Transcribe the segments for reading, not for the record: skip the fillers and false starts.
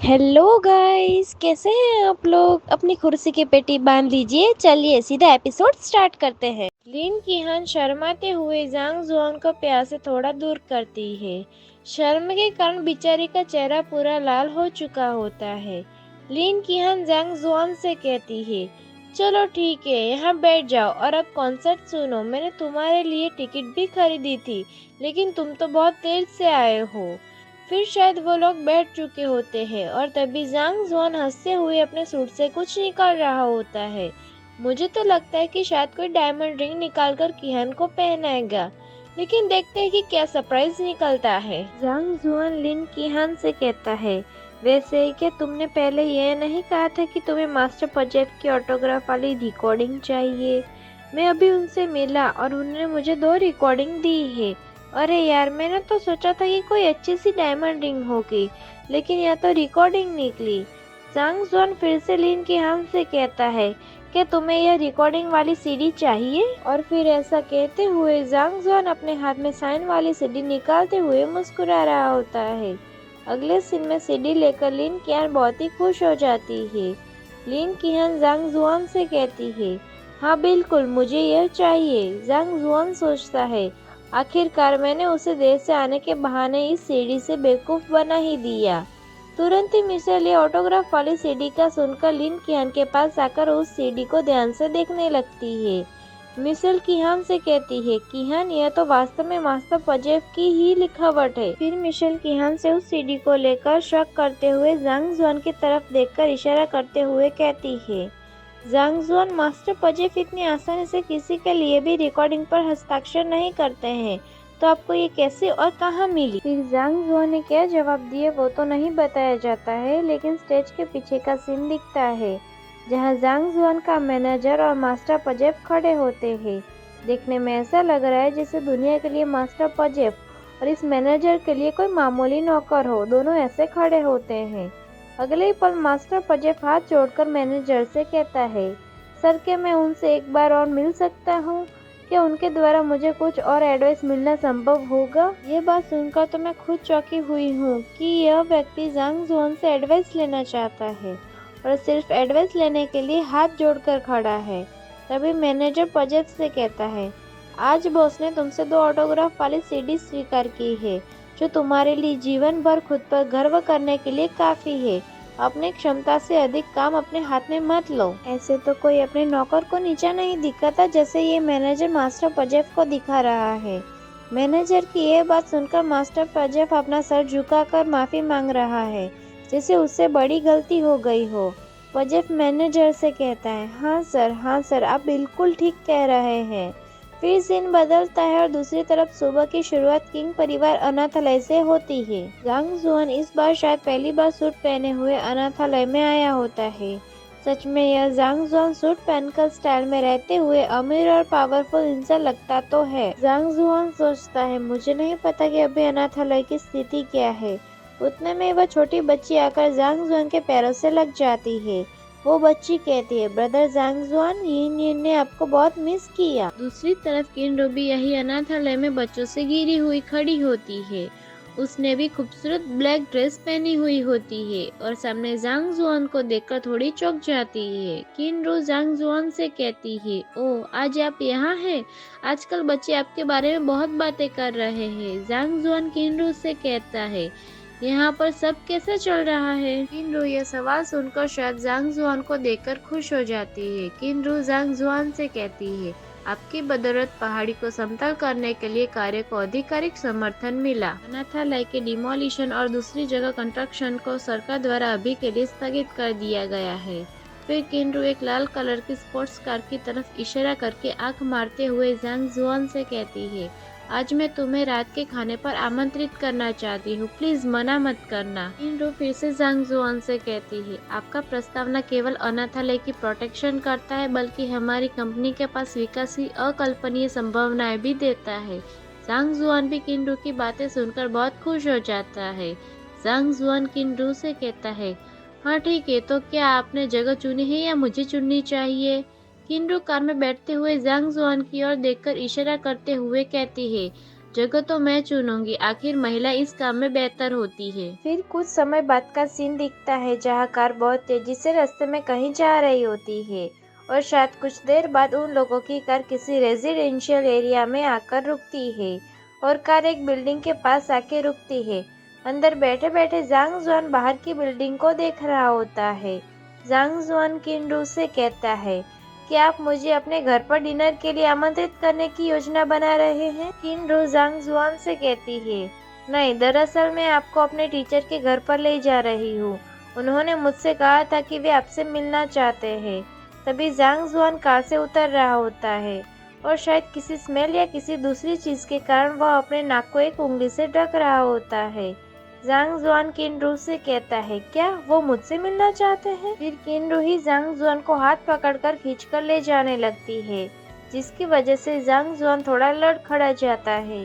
Hello guys, कैसे हैं आप लोग। अपनी कुर्सी की पेटी बांध लीजिए। चलिए सीधा एपिसोड स्टार्ट करते हैं। लिन कीहान शर्माते हुए जांग जुआन को प्यार से थोड़ा दूर करती है। शर्म के कारण बेचारी का चेहरा पूरा लाल हो चुका होता है। लिन कीहान जांग जुआन से कहती है, चलो ठीक है, यहाँ बैठ जाओ और अब कॉन्सर्ट सुनो। मैंने तुम्हारे लिए टिकट भी खरीदी थी, लेकिन तुम तो बहुत देर से आए हो। फिर शायद वो लोग बैठ चुके होते हैं और तभी जांग जुआन हंसते हुए अपने सूट से कुछ निकाल रहा होता है। मुझे तो लगता है कि शायद कोई डायमंड रिंग निकालकर किहान को पहनाएगा, लेकिन देखते हैं कि क्या सरप्राइज निकलता है। जांग जुआन लिन किहान से कहता है, वैसे क्या तुमने पहले यह नहीं कहा था कि तुम्हें मास्टर प्रोजेक्ट की ऑटोग्राफ वाली रिकॉर्डिंग चाहिए? मैं अभी उनसे मिला और उन्होंने मुझे 2 रिकॉर्डिंग दी है। अरे यार, मैंने तो सोचा था कि कोई अच्छी सी डायमंड रिंग होगी, लेकिन यह तो रिकॉर्डिंग निकली। जांग जुआन फिर से लिन के हाथ से कहता है, क्या तुम्हें यह रिकॉर्डिंग वाली सीडी चाहिए? और फिर ऐसा कहते हुए जांग जुआन अपने हाथ में साइन वाली सीडी निकालते हुए मुस्कुरा रहा होता है। अगले सीन में सीडी लेकर लिन किहान बहुत ही खुश हो जाती है। लिन किहान जांग जुआन से कहती है, हाँ बिल्कुल, मुझे यह चाहिए। जांग जुआन सोचता है, आखिरकार मैंने उसे देर से आने के बहाने इस सीढ़ी से बेवकूफ बना ही दिया। तुरंत ही मिशेल ये ऑटोग्राफ वाली सीढ़ी का सुनकर लिन किहान के पास आकर उस सीढ़ी को ध्यान से देखने लगती है। मिशेल किहान से कहती है, किहान, यह तो वास्तव में मास्टर पजेफ की ही लिखावट है। फिर मिशेल किहान से उस सीढ़ी को लेकर शक करते हुए जांग जुआन की तरफ देखकर इशारा करते हुए कहती है, जांग जुआन, मास्टर पजेफ इतनी आसानी से किसी के लिए भी रिकॉर्डिंग पर हस्ताक्षर नहीं करते हैं, तो आपको ये कैसे और कहाँ मिली? फिर जांग जुआन ने क्या जवाब दिया वो तो नहीं बताया जाता है, लेकिन स्टेज के पीछे का सीन दिखता है, जहाँ जांग जुआन का मैनेजर और मास्टर पजेफ खड़े होते हैं। देखने में ऐसा लग रहा है जैसे दुनिया के लिए मास्टर पजेफ और इस मैनेजर के लिए कोई मामूली नौकर हो, दोनों ऐसे खड़े होते हैं। अगले ही पल मास्टर पजेफ हाथ जोड़कर मैनेजर से कहता है, सर, क्या मैं उनसे एक बार और मिल सकता हूँ? क्या उनके द्वारा मुझे कुछ और एडवाइस मिलना संभव होगा? ये बात सुनकर तो मैं खुद चौंकी हुई हूँ कि यह व्यक्ति जांग जुआन से एडवाइस लेना चाहता है और सिर्फ एडवाइस लेने के लिए हाथ जोड़कर खड़ा है। तभी मैनेजर पजेफ से कहता है, आज बॉस ने तुमसे 2 ऑटोग्राफ वाली सीडी स्वीकार की है, जो तुम्हारे लिए जीवन भर खुद पर गर्व करने के लिए काफी है। अपनी क्षमता से अधिक काम अपने हाथ में मत लो। ऐसे तो कोई अपने नौकर को नीचा नहीं दिखाता, जैसे ये मैनेजर मास्टर पजेफ को दिखा रहा है। मैनेजर की यह बात सुनकर मास्टर पजेफ अपना सर झुकाकर माफी मांग रहा है, जैसे उससे बड़ी गलती हो गई हो। पजेफ मैनेजर से कहता है, हाँ सर, आप बिल्कुल ठीक कह रहे हैं। फिर सीन बदलता है और दूसरी तरफ सुबह की शुरुआत किंग परिवार अनाथालय से होती है। जांग जुआन इस बार शायद पहली बार सूट पहने हुए अनाथालय में आया होता है। सच में यह जांग जुआन सूट पहनकर स्टाइल में रहते हुए अमीर और पावरफुल इंसान लगता तो है। जांग जुआन सोचता है, मुझे नहीं पता कि अभी अनाथालय की स्थिति क्या है। उतने में वह छोटी बच्ची आकर जांग जुआन के पैरों से लग जाती है। वो बच्ची कहती है, ब्रदर जांग जुआन, यिन ने आपको बहुत मिस किया। दूसरी तरफ किन रूबी यही अनाथालय में बच्चों से घिरी हुई खड़ी होती है। उसने भी खूबसूरत ब्लैक ड्रेस पहनी हुई होती है और सामने जांग जुआन को देखकर थोड़ी चौंक जाती है। किनरू जांग जुआन से कहती है, ओह, आज आप यहाँ हैं? आजकल बच्चे आपके बारे में बहुत बातें कर रहे हैं। जांग जुआन किनरू से कहता है, यहाँ पर सब कैसे चल रहा है? किनरू यह सवाल सुनकर शायद जांग जुआन को देखकर खुश हो जाती है। किनरू जांग जुआन से कहती है, आपकी बदौलत पहाड़ी को समतल करने के लिए कार्य को आधिकारिक समर्थन मिला। अनाथालय के डिमोलिशन और दूसरी जगह कंस्ट्रक्शन को सरकार द्वारा अभी के लिए स्थगित कर दिया गया है। फिर किनरू एक लाल कलर की स्पोर्ट्स कार की तरफ इशारा करके आंख मारते हुए जांग जुआन से कहती है, आज मैं तुम्हें रात के खाने पर आमंत्रित करना चाहती हूँ, प्लीज मना मत करना। किनरू फिर से जांग जुआन से कहती है, आपका प्रस्ताव न केवल अनाथालय की प्रोटेक्शन करता है, बल्कि हमारी कंपनी के पास विकास की अकल्पनीय संभावनाएं भी देता है। जांग जुआन भी किनरू की बातें सुनकर बहुत खुश हो जाता है। जांग जुआन किनरू से कहता है, हाँ ठीक है, तो क्या आपने जगह चुनी है या मुझे चुननी चाहिए? किनरू कार में बैठते हुए जांग जुआन की ओर देखकर इशारा करते हुए कहती है, जगह तो मैं चुनूंगी, आखिर महिला इस काम में बेहतर होती है। फिर कुछ समय बाद का सीन दिखता है जहाँ कार बहुत तेजी से रास्ते में कहीं जा रही होती है और शायद कुछ देर बाद उन लोगों की कार किसी रेजिडेंशियल एरिया में आकर रुकती है और कार एक बिल्डिंग के पास आके रुकती है। अंदर बैठे बैठे जांग जुआन बाहर की बिल्डिंग को देख रहा होता है। जांग जुआन किनरू से कहता है, क्या आप मुझे अपने घर पर डिनर के लिए आमंत्रित करने की योजना बना रहे हैं? किनरू जांग जुआन से कहती है, नहीं, दरअसल मैं आपको अपने टीचर के घर पर ले जा रही हूँ। उन्होंने मुझसे कहा था कि वे आपसे मिलना चाहते हैं। तभी जांग जुआन कार से उतर रहा होता है और शायद किसी स्मेल या किसी दूसरी चीज के कारण वह अपने नाक को एक उंगली से ढक रहा होता है। जांग जुआन किनरू से कहता है, क्या वो मुझसे मिलना चाहते हैं? फिर किनरू ही जांग जुआन को हाथ पकड़कर खींचकर ले जाने लगती है, जिसकी वजह से जांग जुआन थोड़ा लड़खड़ा जाता है।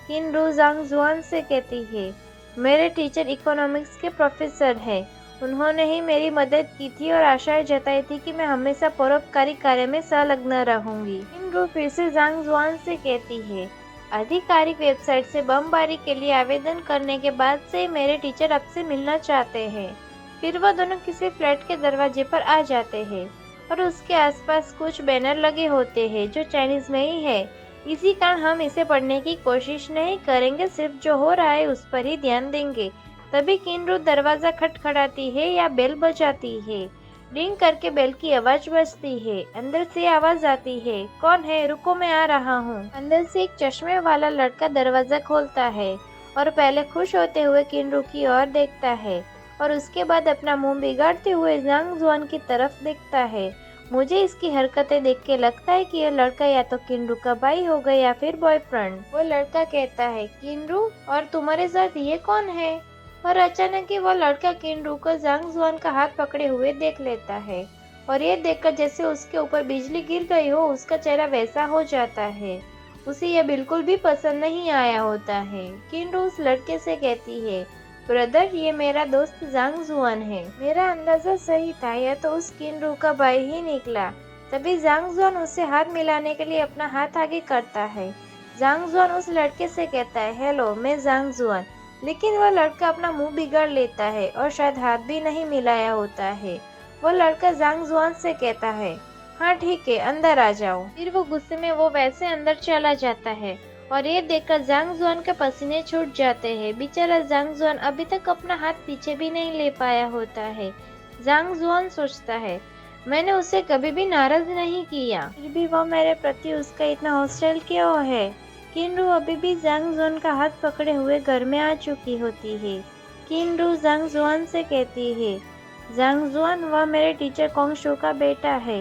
किनरू जांग जुआन से कहती है, मेरे टीचर इकोनॉमिक्स के प्रोफेसर हैं। उन्होंने ही मेरी मदद की थी और आशाएं जताई थी कि मैं हमेशा परोपकारी कार्य में संलग्न रहूंगी। किनरू फिर से जांग जुआन से कहती है, आधिकारिक वेबसाइट से बमबारी के लिए आवेदन करने के बाद से मेरे टीचर आपसे मिलना चाहते हैं। फिर वह दोनों किसी फ्लैट के दरवाजे पर आ जाते हैं और उसके आसपास कुछ बैनर लगे होते हैं जो चाइनीज में ही है। इसी कारण हम इसे पढ़ने की कोशिश नहीं करेंगे, सिर्फ जो हो रहा है उस पर ही ध्यान देंगे। तभी किनरू दरवाजा खटखटाती है या बेल बजाती है। रिंग करके बेल की आवाज बजती है। अंदर से आवाज आती है, कौन है? रुको, मैं आ रहा हूँ। अंदर से एक चश्मे वाला लड़का दरवाजा खोलता है और पहले खुश होते हुए किनरू की ओर देखता है और उसके बाद अपना मुंह बिगाड़ते हुए जांग जुआन की तरफ देखता है। मुझे इसकी हरकतें देख के लगता है कि यह लड़का या तो किनरू का भाई होगा या फिर बॉयफ्रेंड। वो लड़का कहता है, किनरू, और तुम्हारे साथ ये कौन है? और अचानक ही वो लड़का किनरू को जांग जुआन का हाथ पकड़े हुए देख लेता है और ये देखकर जैसे उसके ऊपर बिजली गिर गई हो, उसका चेहरा वैसा हो जाता है। उसे यह बिल्कुल भी पसंद नहीं आया होता है। किनरू उस लड़के से कहती है, ब्रदर, ये मेरा दोस्त जांग जुआन है। मेरा अंदाजा सही था, यह तो उस किनरू का भाई ही निकला। तभी जांग जुआन उससे हाथ मिलाने के लिए अपना हाथ आगे करता है। जांग जुआन उस लड़के से कहता है, हेलो, मैं जांग जुआन। लेकिन वह लड़का अपना मुंह बिगाड़ लेता है और शायद हाथ भी नहीं मिलाया होता है। वो लड़का जांग जुआन से कहता है, हाँ ठीक है, अंदर आ जाओ। फिर वो गुस्से में वो वैसे अंदर चला जाता है और ये देखकर जांग जुआन के पसीने छूट जाते हैं। बेचारा जांग जुआन अभी तक अपना हाथ पीछे भी नहीं ले पाया होता है। जांग जुआन सोचता है, मैंने उसे कभी भी नाराज नहीं किया, फिर भी वो मेरे प्रति उसका इतना हॉस्टाइल क्यों है? किनरू अभी भी जांग जुआन का हाथ पकड़े हुए घर में आ चुकी होती है। किनरू जांग जुआन से कहती है, जांग जुआन, वह मेरे टीचर कोंगशू का बेटा है।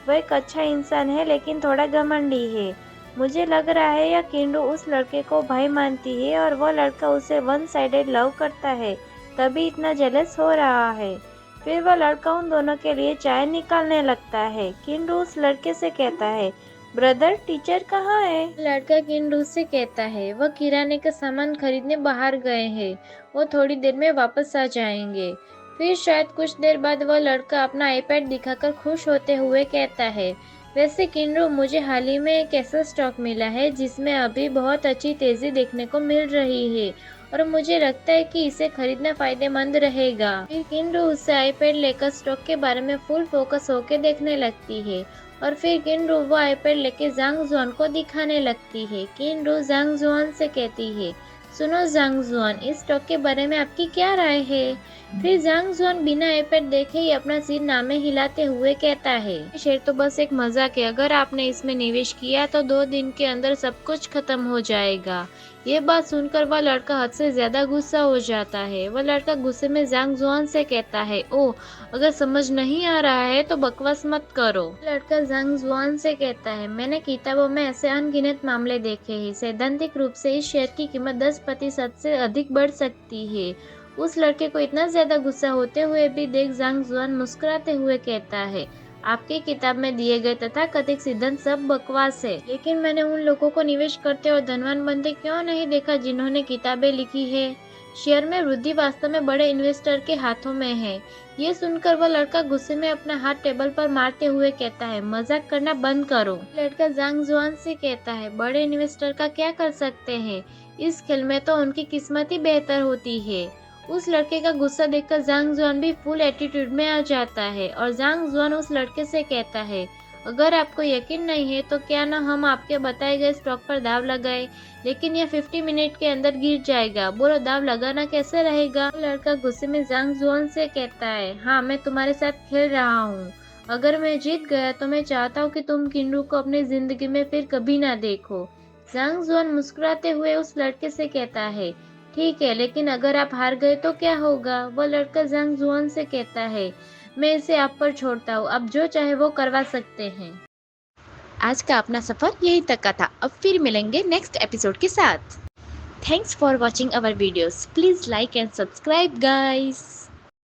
वह एक अच्छा इंसान है लेकिन थोड़ा घमंडी है। मुझे लग रहा है यह किनरू उस लड़के को भाई मानती है और वह लड़का उसे वन साइडेड लव करता है, तभी इतना जेलस हो रहा है। फिर वह लड़का उन दोनों के लिए चाय निकालने लगता है। किनरू उस लड़के से कहता है, ब्रदर, टीचर कहाँ है? लड़का किनरू से कहता है, वह किराने का सामान खरीदने बाहर गए हैं, वो थोड़ी देर में वापस आ जाएंगे। फिर शायद कुछ देर बाद वह लड़का अपना आईपैड दिखाकर खुश होते हुए कहता है, वैसे किनरू, मुझे हाल ही में एक ऐसा स्टॉक मिला है जिसमें अभी बहुत अच्छी तेजी देखने को मिल रही है और मुझे लगता है कि इसे खरीदना फायदेमंद रहेगा। फिर किनरू उससे आईपैड लेकर स्टॉक के बारे में फुल फोकस होकर देखने लगती है और फिर किनरू वो आईपैड लेके जांग जुआन को दिखाने लगती है। किनरू जांग जुआन से कहती है, सुनो जांग जुआन, इस स्टॉक के बारे में आपकी क्या राय है? फिर जांग जुआन बिना आईपैड देखे ही अपना सिर नामे हिलाते हुए कहता है, शेर तो बस एक मजाक है, अगर आपने इसमें निवेश किया तो 2 दिन के अंदर सब कुछ खत्म हो जाएगा। ये बात सुनकर वह लड़का हद से ज्यादा गुस्सा हो जाता है। वह लड़का गुस्से में जांग जुआन से कहता है, ओह, अगर समझ नहीं आ रहा है तो बकवास मत करो। लड़का जांग जुआन से कहता है, मैंने किताबों में ऐसे अनगिनत मामले देखे हैं, सैद्धांतिक रूप से इस शेयर की कीमत 10% से अधिक बढ़ सकती है। उस लड़के को इतना ज्यादा गुस्सा होते हुए भी देख जांग जुआन मुस्कुराते हुए कहता है, आपकी किताब में दिए गए तथाकथित सिद्धांत सब बकवास है, लेकिन मैंने उन लोगों को निवेश करते और धनवान बनते क्यों नहीं देखा जिन्होंने किताबें लिखी है। शेयर में वृद्धि वास्तव में बड़े इन्वेस्टर के हाथों में है। ये सुनकर वह लड़का गुस्से में अपना हाथ टेबल पर मारते हुए कहता है, मजाक करना बंद करो। लड़का जांग जुआन से कहता है, बड़े इन्वेस्टर का क्या कर सकते हैं, इस खेल में तो उनकी किस्मत ही बेहतर होती है। उस लड़के का गुस्सा देखकर जांग जुआन भी फुल एटीट्यूड में आ जाता है और जांग जुआन उस लड़के से कहता है, अगर आपको यकीन नहीं है तो क्या ना हम आपके बताए गए स्टॉक पर दाव लगाए, लेकिन यह 50 मिनट के अंदर गिर जाएगा। बोलो दाव लगाना कैसे रहेगा। लड़का गुस्से में जांग जुआन से कहता है, हाँ मैं तुम्हारे साथ खेल रहा हूँ। अगर मैं जीत गया तो मैं चाहता हूँ कि तुम किन्नू को अपनी जिंदगी में फिर कभी ना देखो। जांग जुआन मुस्कुराते हुए उस लड़के से कहता है, ठीक है, लेकिन अगर आप हार गए तो क्या होगा। वह लड़का जांग जुआन से कहता है, मैं इसे आप पर छोड़ता हूँ, आप जो चाहे वो करवा सकते हैं। आज का अपना सफर यहीं तक का था। अब फिर मिलेंगे नेक्स्ट एपिसोड के साथ। Thanks for watching our videos. Please like and subscribe guys.